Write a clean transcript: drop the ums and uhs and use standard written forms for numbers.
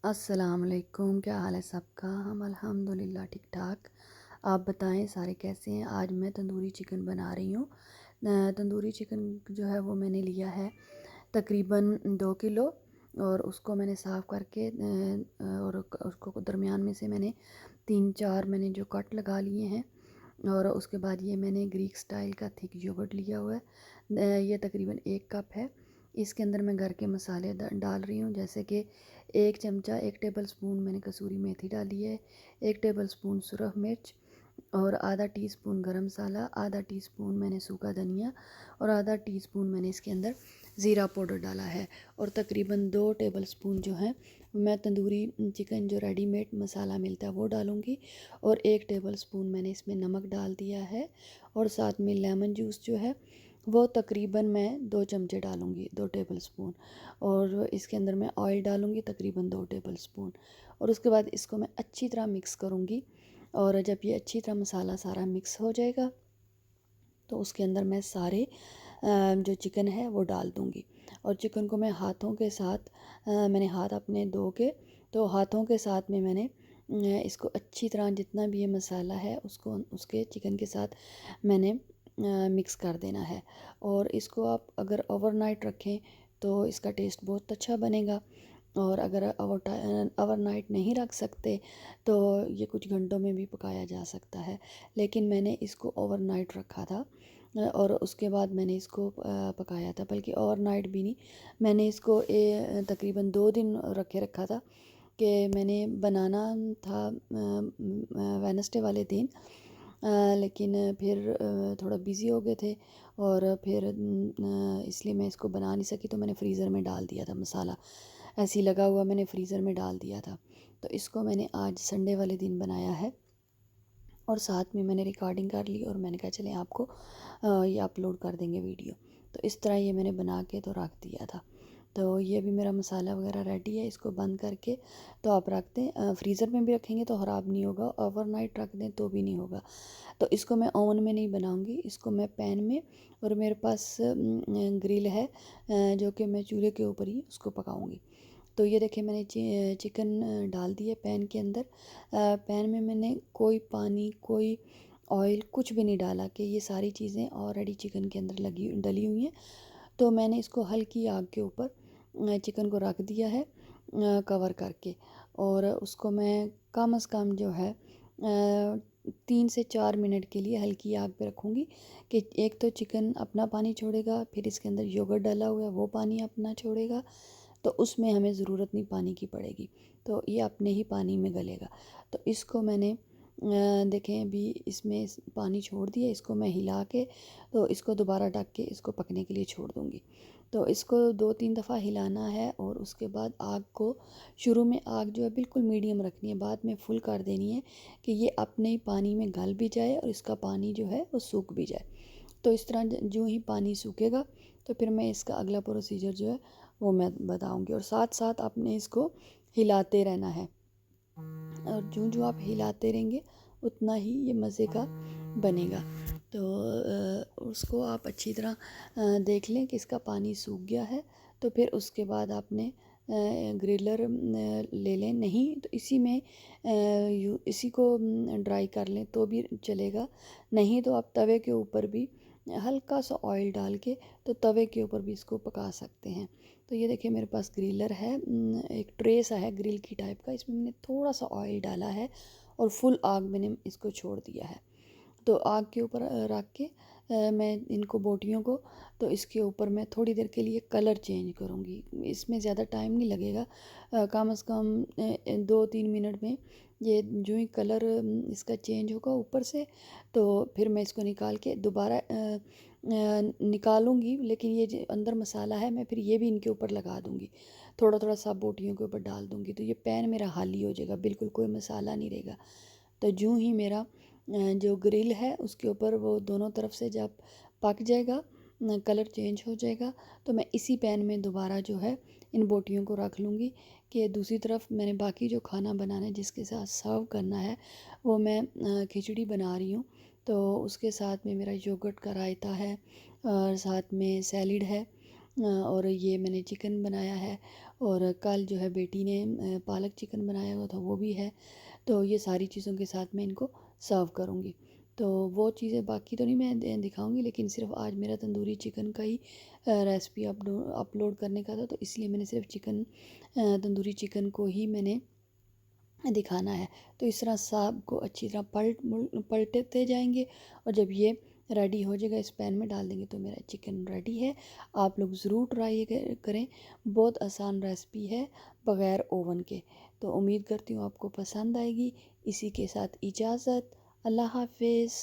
अस्सलाम वालेकुम। क्या हाल है सबका? हम अल्हम्दुलिल्लाह ठीक ठाक। आप बताएं सारे कैसे हैं? आज मैं तंदूरी चिकन बना रही हूँ। तंदूरी चिकन जो है वो मैंने लिया है तकरीबन 2 किलो, और उसको मैंने साफ़ करके और उसको दरमियान में से मैंने 3-4 मैंने जो कट लगा लिए हैं। और उसके बाद ये मैंने ग्रीक स्टाइल का थिक योगर्ट लिया हुआ है। ये तकरीबन 1 कप है। इसके अंदर मैं घर के मसाले डाल रही हूँ, जैसे कि 1 चमचा 1 टेबल स्पून मैंने कसूरी मेथी डाली है, 1 टेबल स्पून सुरख मिर्च, और आधा टीस्पून गरम मसाला, आधा टीस्पून मैंने सूखा धनिया, और आधा टीस्पून मैंने इसके अंदर ज़ीरा पाउडर डाला है। और तकरीबन 2 टेबल स्पून जो है मैं तंदूरी चिकन जो रेडीमेड मसाला मिलता है वो डालूँगी, और 1 टेबल स्पून मैंने इसमें नमक डाल दिया है। और साथ में लेमन जूस जो है वो तकरीबन मैं 2 चमचे डालूँगी, 2 टेबल स्पून। और इसके अंदर मैं ऑयल डालूँगी तकरीबन 2 टेबल स्पून। और उसके बाद इसको मैं अच्छी तरह मिक्स करूँगी। और जब ये अच्छी तरह मसाला सारा मिक्स हो जाएगा तो उसके अंदर मैं सारे जो चिकन है वो डाल दूँगी। और चिकन को मैं हाथों के साथ मैंने हाथ अपने धो के, तो हाथों के साथ में मैंने इसको अच्छी तरह जितना भी ये मसाला है उसको उसके चिकन के साथ मैंने मिक्स कर देना है। और इसको आप अगर ओवरनाइट रखें तो इसका टेस्ट बहुत अच्छा बनेगा। और अगर ओवरनाइट नहीं रख सकते तो ये कुछ घंटों में भी पकाया जा सकता है, लेकिन मैंने इसको ओवरनाइट रखा था। और उसके बाद मैंने इसको पकाया था, बल्कि ओवरनाइट भी नहीं, मैंने इसको तकरीबन 2 दिन रखे रखा था कि मैंने बनाना था वेडनेसडे वाले दिन। लेकिन फिर थोड़ा बिज़ी हो गए थे, और फिर इसलिए मैं इसको बना नहीं सकी, तो मैंने फ्रीज़र में डाल दिया था मसाला, ऐसे ही लगा हुआ मैंने फ्रीज़र में डाल दिया था। तो इसको मैंने आज संडे वाले दिन बनाया है, और साथ में मैंने रिकॉर्डिंग कर ली, और मैंने कहा चलें आपको ये अपलोड कर देंगे वीडियो। तो इस तरह ये मैंने बना के तो रख दिया था। तो ये भी मेरा मसाला वगैरह रेडी है। इसको बंद करके तो आप रख दें, फ्रीज़र में भी रखेंगे तो ख़राब नहीं होगा, ओवरनाइट रख दें तो भी नहीं होगा। तो इसको मैं ओवन में नहीं बनाऊंगी, इसको मैं पैन में, और मेरे पास ग्रिल है जो कि मैं चूल्हे के ऊपर ही उसको पकाऊंगी। तो ये देखिए मैंने चिकन डाल दिया पैन के अंदर। पैन में मैंने कोई पानी, कोई ऑयल, कुछ भी नहीं डाला, कि ये सारी चीज़ें ऑलरेडी चिकन के अंदर लगी डली हुई हैं। तो मैंने इसको हल्की आग के ऊपर चिकन को रख दिया है कवर करके। और उसको मैं कम से कम जो है 3 से 4 मिनट के लिए हल्की आग पे रखूँगी, कि एक तो चिकन अपना पानी छोड़ेगा, फिर इसके अंदर योगर्ट डाला हुआ है वो पानी अपना छोड़ेगा, तो उसमें हमें ज़रूरत नहीं पानी की पड़ेगी, तो ये अपने ही पानी में गलेगा। तो इसको मैंने देखें अभी इसमें पानी छोड़ दिया, इसको मैं हिला के तो इसको दोबारा ढक के इसको पकने के लिए छोड़ दूँगी। तो इसको 2-3 दफ़ा हिलाना है, और उसके बाद आग को शुरू में आग जो है बिल्कुल मीडियम रखनी है, बाद में फुल कर देनी है, कि ये अपने ही पानी में गल भी जाए और इसका पानी जो है वो सूख भी जाए। तो इस तरह जो ही पानी सूखेगा तो फिर मैं इसका अगला प्रोसीजर जो है वो मैं बताऊंगी। और साथ साथ आपने इसको हिलाते रहना है, और जो जो आप हिलाते रहेंगे उतना ही ये मज़े का बनेगा। तो उसको आप अच्छी तरह देख लें कि इसका पानी सूख गया है। तो फिर उसके बाद आपने ग्रिलर ले लें, नहीं तो इसी में इसी को ड्राई कर लें तो भी चलेगा, नहीं तो आप तवे के ऊपर भी हल्का सा ऑयल डाल के तो तवे के ऊपर भी इसको पका सकते हैं। तो ये देखिए मेरे पास ग्रिलर है, एक ट्रे सा है ग्रिल की टाइप का, इसमें मैंने थोड़ा सा ऑयल डाला है और फुल आग मैंने इसको छोड़ दिया है। तो आग के ऊपर रख के मैं इनको बोटियों को, तो इसके ऊपर मैं थोड़ी देर के लिए कलर चेंज करूँगी। इसमें ज़्यादा टाइम नहीं लगेगा, कम से कम 2-3 मिनट में ये जो ही कलर इसका चेंज होगा ऊपर से, तो फिर मैं इसको निकाल के दोबारा निकालूंगी। लेकिन ये जो अंदर मसाला है मैं फिर ये भी इनके ऊपर लगा दूँगी, थोड़ा थोड़ा सा बोटियों के ऊपर डाल दूँगी, तो ये पैन मेरा खाली हो जाएगा, बिल्कुल कोई मसाला नहीं रहेगा। तो यूँ ही मेरा जो ग्रिल है उसके ऊपर वो दोनों तरफ से जब पक जाएगा, कलर चेंज हो जाएगा, तो मैं इसी पैन में दोबारा जो है इन बोटियों को रख लूँगी, कि दूसरी तरफ मैंने बाकी जो खाना बनाना है जिसके साथ सर्व करना है वो मैं खिचड़ी बना रही हूँ। तो उसके साथ में मेरा योगर्ट का रायता है, और साथ में सैलिड है, और ये मैंने चिकन बनाया है। और कल जो है बेटी ने पालक चिकन बनाया हुआ था, वो भी है। तो ये सारी चीज़ों के साथ मैं इनको सर्व करूँगी। तो वो चीज़ें बाकी तो नहीं मैं दिखाऊंगी, लेकिन सिर्फ आज मेरा तंदूरी चिकन का ही रेसिपी अपलोड करने का था, तो इसलिए मैंने सिर्फ चिकन तंदूरी चिकन को ही मैंने दिखाना है। तो इस तरह सब को अच्छी तरह पलटते जाएंगे, और जब ये रेडी हो जाएगा इस पैन में डाल देंगे तो मेरा चिकन रेडी है। आप लोग ज़रूर ट्राई करें, बहुत आसान रेसिपी है बग़ैर ओवन के। तो उम्मीद करती हूँ आपको पसंद आएगी। इसी के साथ इजाज़त, अल्लाह हाफिज़।